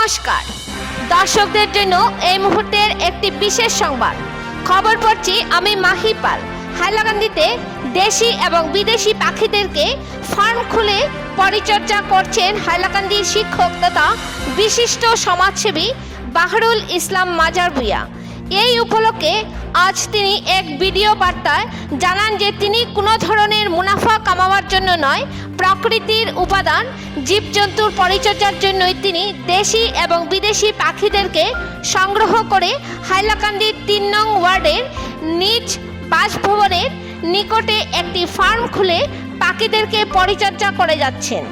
নমস্কার দর্শকদের জন্য এই মুহূর্তের একটি বিশেষ সংবাদ। খবর পড়ছি আমি মাহি পাল। হাইলাকান্দিতে দেশি এবং বিদেশি পাখিদেরকে ফার্ম খুলে পরিচর্যা করছেন হাইলাকান্দির শিক্ষক তথা বিশিষ্ট সমাজসেবী বাহরুল ইসলাম মাজার ভূঁইয়া। এই উপলক্ষে আজ তিনি এক ভিডিও বার্তায় জানান যে তিনি কোনো ধরনের মুনাফা কামাবার জন্য নয়, প্রকৃতির উপাদান জীবজন্তুর পরিচর্যার জন্যই তিনি দেশি এবং বিদেশি পাখিদেরকে সংগ্রহ করে হাইলাকান্দির ৩ নং ওয়ার্ডের নিজ বাসভবনের নিকটে একটি ফার্ম খুলে পাখিদেরকে পরিচর্যা করে যাচ্ছেন।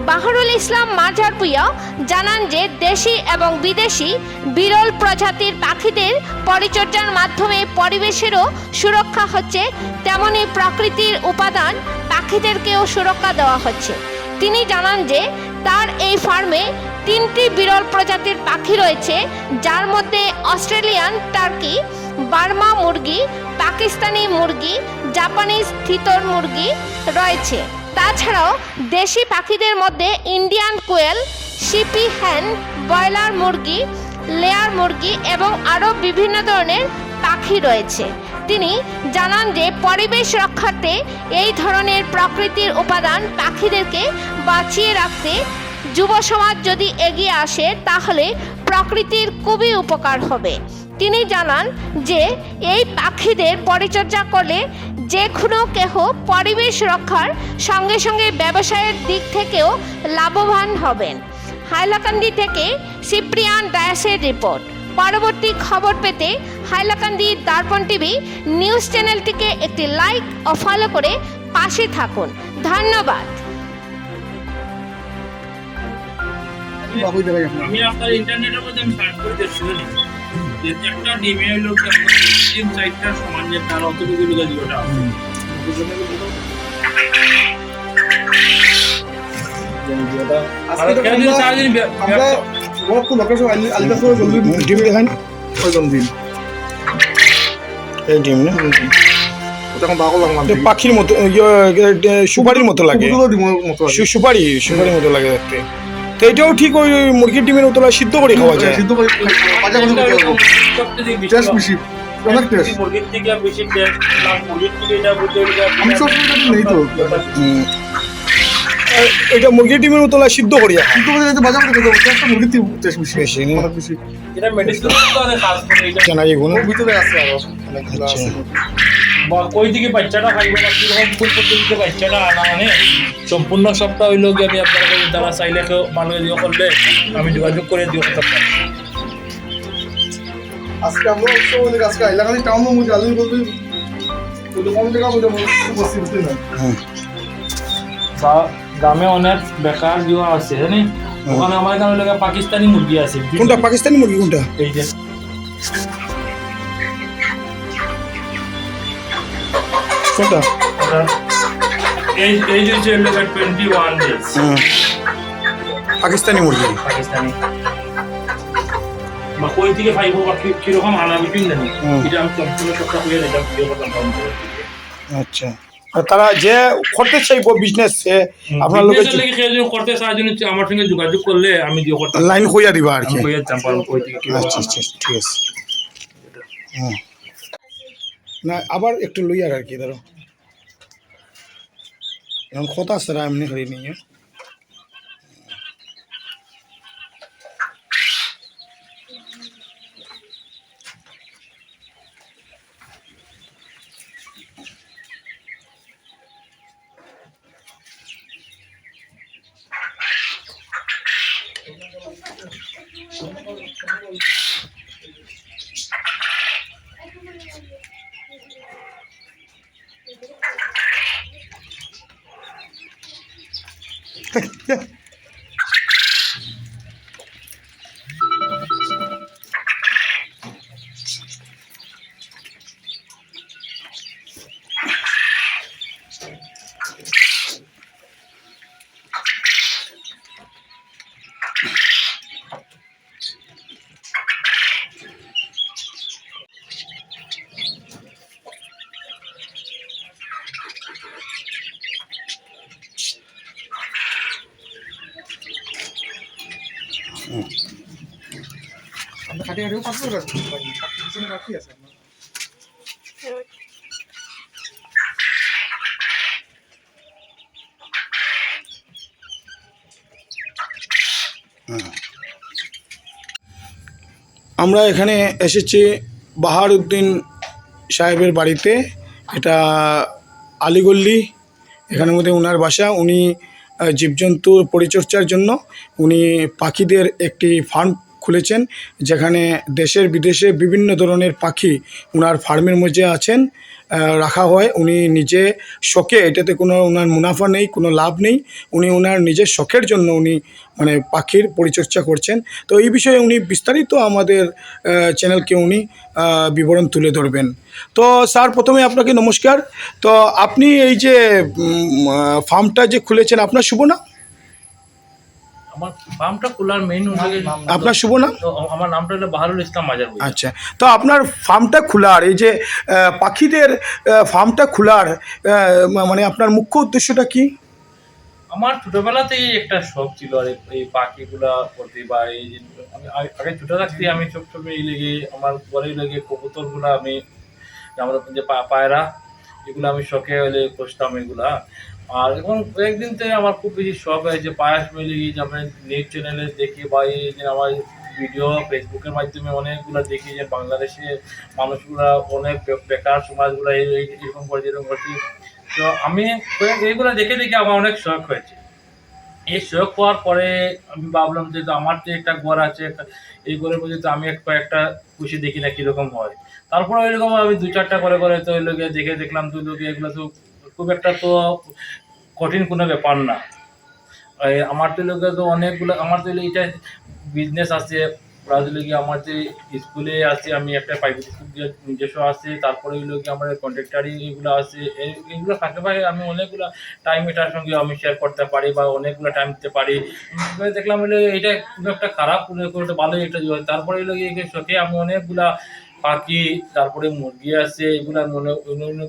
বাহরুল ইসলাম মাজার ভূঁইয়া জানান যে দেশি এবং বিদেশি বিরল প্রজাতির পাখিদের পরিচর্যার মাধ্যমে পরিবেশেরও সুরক্ষা হচ্ছে, তেমনি প্রকৃতির উপাদান পাখিদেরকেও সুরক্ষা দেওয়া হচ্ছে। তিনি জানান যে তার এই ফার্মে 3টি বিরল প্রজাতির পাখি রয়েছে, যার মধ্যে অস্ট্রেলিয়ান টার্কি, বার্মা মুরগি, পাকিস্তানি মুরগি, জাপানিজ তিতর মুরগি রয়েছে। তাছাড়াও দেশি পাখিদের মধ্যে ইন্ডিয়ান কোয়েল, শিপি হ্যান, ব্রয়লার মুরগি, লেয়ার মুরগি এবং আরও বিভিন্ন ধরনের পাখি রয়েছে। তিনি জানান যে পরিবেশ রক্ষার্থে এই ধরনের প্রকৃতির উপাদান পাখিদেরকে বাঁচিয়ে রাখতে যুব সমাজ যদি এগিয়ে আসে তাহলে প্রকৃতির খুবই উপকার হবে। তিনি জানান যে এই পাখিদের পরিচর্যা করলে যে কোনো কেহ পরিবেশ রক্ষার সঙ্গে সঙ্গে ব্যবসায়ের দিক থেকেও লাভবান হবেন। হাইলাকান্দি থেকে সিপ্রিয়ান ডায়াসের রিপোর্ট। পরবর্তী খবর পেতে হাইলাকান্দি দর্পণ টিভি নিউজ চ্যানেলটিকে একটি লাইক ও ফলো করে পাশে থাকুন। ধন্যবাদ। আমি আপনার ইন্টারনেটের মধ্যে আমি সার্চ করে দেখছিলাম যে একটা ডিমে হলো 3-4টা সমান যে তার অতটুকু লোক দিওটা পাখির মতো সুপারির মতো লাগে, সুপারির মতো লাগে দেখতে। তো এটাও ঠিক ওই মুরগির ডিমের মতো সিদ্ধ করে খাওয়া যায়। সিদ্ধ করে অনেক টেস্ট মুরগির থেকে বেশি টেস্ট না মুরগির থেকে এটা বলতে আমি সব নেই তো এটা মুরগির ডিমের মতো সিদ্ধ করিয়া সিদ্ধ করে যেতে বাজার করে খেতে একটা মুরগির টেস্ট বেশি অনেক বেশি এটা মেডিসিন তো অনেক কাজ করে এটা জানা যায় কোন ভিতরে আছে আরো অনেকগুলো আছে বা কই থেকে বাচ্চাটা খাইবো না কি রকম ফুল পদ্ধতিতে বাচ্চাটা আনা মানে সম্পূর্ণ সপ্তাহ হইলো কি আমি আপনাদের দ্বারা চাইলে কেউ ভালো দিও করলে আমি যোগাযোগ করে দিও করতে পারি। আজকে আমরা অনেক আজকে এলাকায় টাউন মধ্যে আলু বলবি ওই কম টাকা মধ্যে বসতে না গ্রামে অনেক বেকার দিও আছে জানি ওখানে আমার এখানে লাগা পাকিস্তানি মুরগি আছে। কোনটা পাকিস্তানি মুরগি কোনটা? এই যে কোনটা এই যে 21 ডেজ পাকিস্তানি মুরগি পাকিস্তানি বা কই থেকে পাইবো বা কিরকম আনা বিপিন জানি এটা আমি সম্পূর্ণ সবটা হয়ে এটা ভিডিও করতাম। আচ্ছা, আর তারা যে করতে চাইবো বিজনেস আপনার লোকে করতে চাই জন্য আমার সঙ্গে যোগাযোগ করলে আমি দিও করতাম, লাইন কইয়া দিবা আর কি। কইয়া জাম পারবো কই থেকে কি। আচ্ছা আচ্ছা ঠিক আছে। না আবার একটু লইয়া আর কি ধরো এখন কথা সারা এমনি হয়ে নিয়ে আমরা এখানে এসেছি বাহারউদ্দিন সাহেবের বাড়িতে। এটা আলিগল্লি, এখানের মধ্যে ওনার বাসা। উনি জীবজন্তুর পরিচর্যার জন্য উনি পাখিদের একটি ফার্ম খুলেছেন, যেখানে দেশের বিদেশে বিভিন্ন ধরনের পাখি ওনার ফার্মের মধ্যে আছেন, রাখা হয়। উনি নিজে শখে, এটাতে কোনো ওনার মুনাফা নেই, কোনো লাভ নেই, উনি ওনার নিজের শখের জন্য উনি মানে পাখির পরিচর্যা করছেন। তো এই বিষয়ে উনি বিস্তারিত আমাদের চ্যানেলকে উনি বিবরণ তুলে ধরবেন। তো স্যার, প্রথমে আপনাকে নমস্কার। তো আপনি এই যে ফার্মটা যে খুলেছেন, আপনার শুভ নাম? আমার ফার্মটা খোলার মেইন আপনার শুভ নাম? তো আমার নামটা হলো বাহারুল ইসলাম মাজার। আচ্ছা, তো আপনার ফার্মটা খোলার, এই যে পাখিদের ফার্মটা খোলার মানে আপনার মুখ্য উদ্দেশ্যটা কি? আমার ছোটবেলাতেই একটা শখ ছিল আর এই পাখিগুলা করতে, বা এই যে আমি আগে ছোট থাকতে আমি সব সময় এই লেগে আমার ঘরেই লেগে কবুতরগুলা আমি, আমাদের যে পায়রা, এগুলো আমি শখে হলে পুষতাম এগুলা। আর এখন কয়েকদিন থেকে আমার খুব বেশি শখ হয়েছে পায়াস মিলি, যে আমি নিউজ চ্যানেলে দেখি বা এই যে আমার ভিডিও ফেসবুকের মাধ্যমে অনেকগুলো দেখি যে বাংলাদেশে মানুষগুলা অনেক বেকার সমাজগুলা এরকম করে যেরকম করছি। তো আমি এইগুলো দেখে দেখে আমার অনেক শখ হয়েছে। এই শখ হওয়ার পরে আমি ভাবলাম যে আমার যে একটা ঘর আছে, এই ঘরের মধ্যে তো আমি একটা খুশি দেখি না কীরকম হয়। তারপরে ওইরকম আমি 2-4টা করে করে তো ওই লোকে দেখে দেখলাম, তো লোকে এগুলো তো খুব একটা তো কঠিন কোনো ব্যাপার না। আমার তো লোকে তো অনেকগুলো, আমার তো এটা বিজনেস আছে, রাজলগি আমার যে স্কুলে আছে, আমি একটা প্রাইভেট স্কুল নিজস্ব আছে, তারপরে ওই লোকে আমার কন্ট্রাক্টারি এগুলো আছে। এইগুলো থাকতে পারে আমি অনেকগুলো টাইম এটার সঙ্গে আমি শেয়ার করতে পারি বা অনেকগুলো টাইম দিতে পারি। দেখলাম হলো এটা খুব একটা খারাপ কোনো ভালোই একটা। তারপরে ওই লোক শখে আমি অনেকগুলা পাখি, তারপরে মুরগি আছে, এগুলা মনে অন্য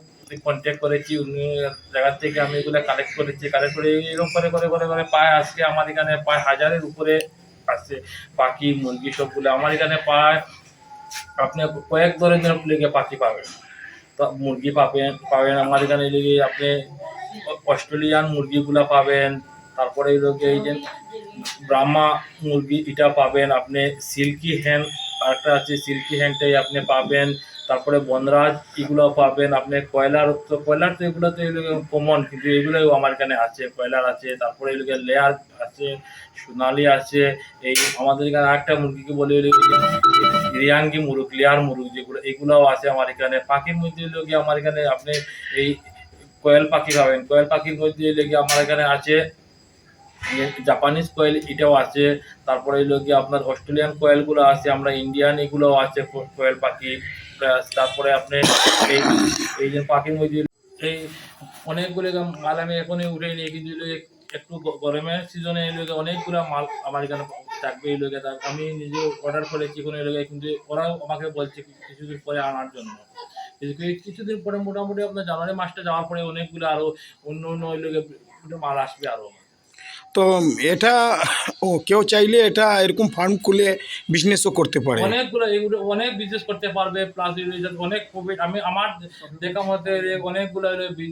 কন্ট্যাক্ট করেছি, অন্য জায়গার থেকে আমি এগুলো কালেক্ট করেছি। কালেক্ট করে এরকম করে করে করে করে প্রায় আজকে আমার এখানে প্রায় 1000-এর উপরে আছে পাখি মুরগি সবগুলো। আমার এখানে প্রায় আপনি কয়েক ধরনের লেগে পাখি পাবেন। তো মুরগি পাবেন আমার এখানে লেগে, আপনি অস্ট্রেলিয়ান মুরগিগুলা পাবেন, তারপরে এই লোকে এই যে ব্রাহ্মা মুরগি এটা পাবেন, আপনি সিল্কি হ্যান্ড আরেকটা আছে, সিল্কি হ্যান্ডটাই আপনি পাবেন, তারপরে বনরাজ এগুলো পাবেন, আপনি কয়লার তো এগুলো তো এগুলো কমন, কিন্তু এগুলোও আমার এখানে আছে, কয়লার আছে, তারপরে এগুলো লেয়ার আছে, সোনালি আছে। এই আমাদের এখানে আরেকটা মুরগিকে বলে রিয়াঙ্গি মুরগ, লেয়ার মুরগ যেগুলো, এগুলোও আছে আমার এখানে। পাখির মধ্যে লেগে আমার এখানে আপনি এই কোয়েল পাখি পাবেন, কোয়েল পাখির মধ্যে লেগে আমার এখানে আছে জাপানিজ কোয়েল, এটাও আছে। তারপরে এই লোক আপনার অস্ট্রেলিয়ান কোয়েলগুলো আছে, আমরা ইন্ডিয়ান এগুলোও আছে কোয়েল পাখি। তারপরে আপনি এই যে পাখির মধ্যে এই অনেকগুলো মাল আমি এখনই উঠে নিই, কিন্তু একটু গরমের সিজনে এই লোকে অনেকগুলো মাল আমার এখানে থাকবে। এই লোকে আমি নিজে অর্ডার করেছি কোনো এই লোকে, কিন্তু ওরাও আমাকে বলছে কিছুদিন পরে আনার জন্য। কিছুদিন পরে মোটামুটি আপনার জানুয়ারি মাসটা যাওয়ার পরে অনেকগুলো আরো অন্য অন্য ওই লোকে মাল আসবে আরো। তো এটা কেউ চাইলে এটা এরকম ফার্ম খুলে বিজনেসও করতে পারে, অনেকগুলো এগুলো অনেক বিজনেস করতে পারবে, প্লাস অনেক প্রফিট। আমি আমার দেখা মতে অনেকগুলো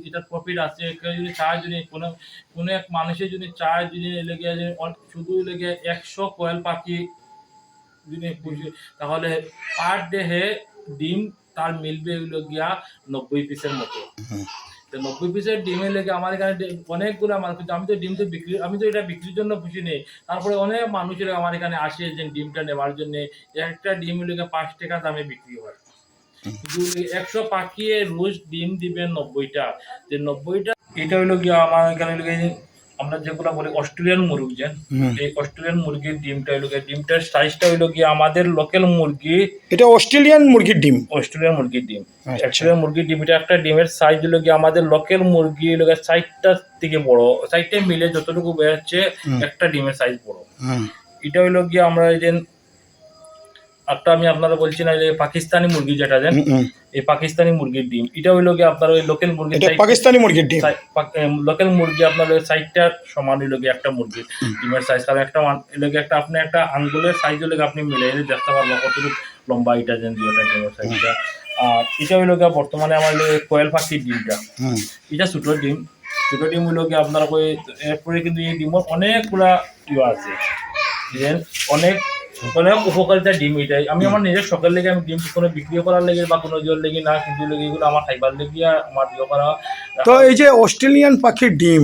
এটার প্রফিট আছে। কেউ যদি চায়, যদি কোনো এক মানুষের যদি চায়, যদি লেগে শুধু লেগে 100 কোয়েল পাখি যদি পুষে, তাহলে পার ডে ডিম তার মিলবে এগুলো গিয়া 90 পিসের মতো। 90 পিসের ডিমের লেগে আমার এখানে অনেকগুলো মানুষ, কিন্তু আমি তো এটা বিক্রির জন্য পুষি নেই। তারপরে অনেক মানুষের আমার এখানে আসে যে ডিমটা নেওয়ার জন্য। একটা ডিম লেগে 5 টাকা দামে বিক্রি হয়, কিন্তু 100 পাখি রোজ ডিম দিবেন 90টা। যে 90টা এটা হইলো গিয়ে আমার এখানে আমরা যেগুলো বলি অস্ট্রেলিয়ান মুরগি, যে এই অস্ট্রেলিয়ান মুরগির ডিমটা হইলো গিয়ে, ডিমটার সাইজটা হইলো গিয়ে আমাদের লোকাল মুরগি, এটা অস্ট্রেলিয়ান মুরগির ডিম, অস্ট্রেলিয়ান মুরগির ডিম। অস্ট্রেলিয়ান মুরগির ডিম এটা একটা ডিমের সাইজ হলো গিয়ে আমাদের লোকাল মুরগি হলো গিয়ে 4টা থেকে বড়, 4টে মিলে যতটুকু বের হচ্ছে একটা ডিমের সাইজ বড়। এটা হইলো গিয়ে আমরা এই যে একটা আমি আপনারা বলছি না যে পাকিস্তানি মুরগি যেটা দেন, এই পাকিস্তানি মুরগির ডিম এটা হইলো গিয়ে আপনার ওই লোকাল মুরগির এটা পাকিস্তানি মুরগির ডিম। লোকাল মুরগি আপনার ওই সাইজটার সমান হইলো গিয়ে একটা মুরগির ডিমের সাইজ, কারণ একটা একটা আপনি একটা আঙ্গুলের সাইজ হলে আপনি মিলাই দেখতে পারবেন কতটুকু লম্বা এটা যেন ওটা ডিমের সাইজটা। আর এটা হইলো গিয়ে বর্তমানে আমার কোয়েল পাখির ডিমটা, এটা ছোটো ডিম হইলো গিয়ে আপনার ওই এরপরে কিন্তু এই ডিমের অনেকগুলা ইয়ে আছে, অনেক অনেক উপকারিতা ডিম এটাই। আমি আমার নিজের শখের লেগে আমি ডিম কোনো বিক্রি করার লেগে বা কোনো জোর লেগে না, কিন্তু এগুলো আমার খাইবার লেগে আমার ইয়ে করা। তো এই যে অস্ট্রেলিয়ান পাখির ডিম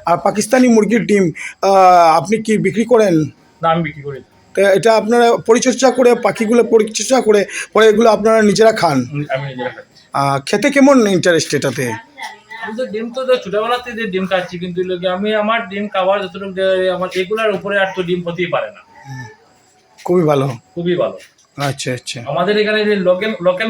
আর পাকিস্তানি মুরগির ডিম আপনি কি বিক্রি করেন? না, আমি বিক্রি করি। তো এটা আপনারা পরিচর্যা করে পাখিগুলো পরিচর্যা করে পরে এগুলো আপনারা নিজেরা খান? আমি নিজেরা খাই। খেতে কেমন ইন্টারেস্ট এটাতে? আমি তো ডিম তো ছোটবেলাতে যে ডিম খাচ্ছি, কিন্তু আমি আমার ডিম খাবার যতটুকু আমার এগুলার উপরে আর তো ডিম হতেই পারে না। খুবই ভালো, খুবই ভালো। আচ্ছা আচ্ছা। আমাদের এখানে যে লোকাল